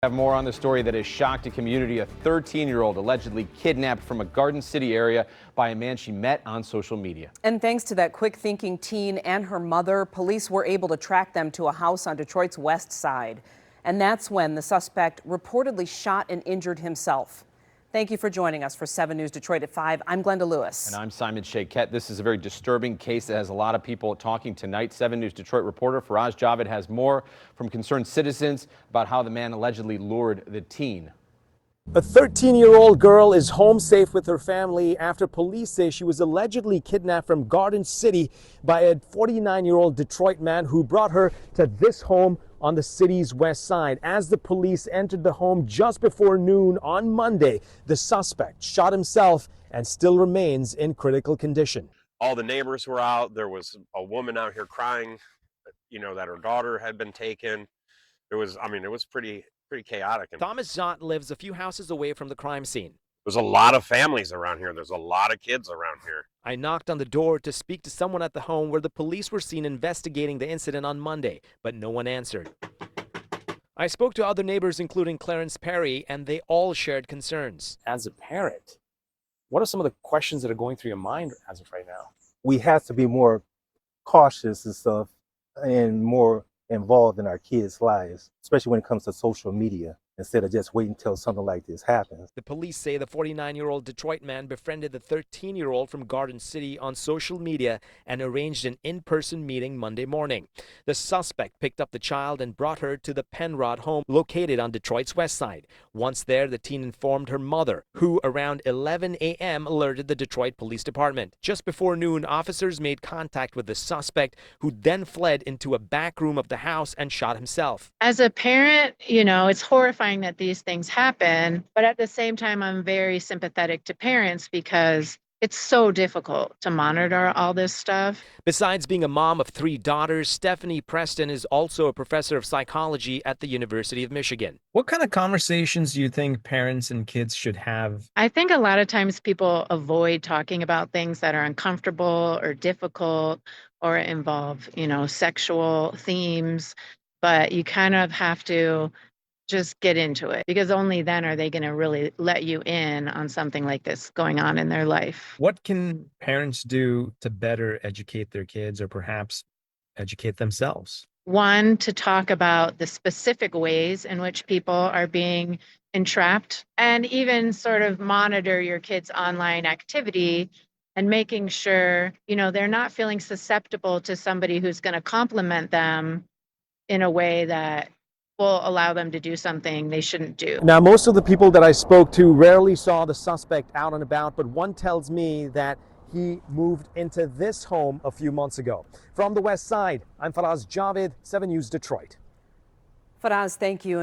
Have more on the story that has shocked a community. A 13-year-old allegedly kidnapped from a Garden City area by a man she met on social media. And thanks to that quick-thinking teen and her mother, police were able to track them to a house on Detroit's west side. And that's when the suspect reportedly shot and injured himself. Thank you for joining us for 7 News Detroit at 5. I'm Glenda Lewis. And I'm Simon Shakette. This is a very disturbing case that has a lot of people talking tonight. 7 News Detroit reporter Faraz Javed has more from concerned citizens about how the man allegedly lured the teen. A 13-year-old girl is home safe with her family after police say she was allegedly kidnapped from Garden City by a 49-year-old Detroit man who brought her to this home on the city's west side. As the police entered the home just before noon on Monday, the suspect shot himself and still remains in critical condition. All the neighbors were out. There was a woman out here crying, that her daughter had been taken. It was pretty chaotic. Thomas Zott lives a few houses away from the crime scene. There's a lot of families around here. There's a lot of kids around here. I knocked on the door to speak to someone at the home where the police were seen investigating the incident on Monday, but no one answered. I spoke to other neighbors, including Clarence Perry, and they all shared concerns. As a parent, what are some of the questions that are going through your mind as of right now? We have to be more cautious and stuff and more involved in our kids' lives, especially when it comes to social media, instead of just waiting until something like this happens. The police say the 49-year-old Detroit man befriended the 13-year-old from Garden City on social media and arranged an in-person meeting Monday morning. The suspect picked up the child and brought her to the Penrod home located on Detroit's west side. Once there, the teen informed her mother, who around 11 a.m. alerted the Detroit Police Department. Just before noon, officers made contact with the suspect, who then fled into a back room of the house and shot himself. As a parent, it's horrifying that these things happen, but at the same time, I'm very sympathetic to parents because it's so difficult to monitor all this stuff. Besides being a mom of 3 daughters, Stephanie Preston is also a professor of psychology at the University of Michigan. What kind of conversations do you think parents and kids should have? I think a lot of times people avoid talking about things that are uncomfortable or difficult or involve, sexual themes, but you kind of have to just get into it, because only then are they going to really let you in on something like this going on in their life. What can parents do to better educate their kids or perhaps educate themselves? One, to talk about the specific ways in which people are being entrapped, and even sort of monitor your kids' online activity and making sure, they're not feeling susceptible to somebody who's going to compliment them in a way that will allow them to do something they shouldn't do. Now, most of the people that I spoke to rarely saw the suspect out and about, but one tells me that he moved into this home a few months ago. From the west side, I'm Faraz Javed, 7 News Detroit. Faraz, thank you.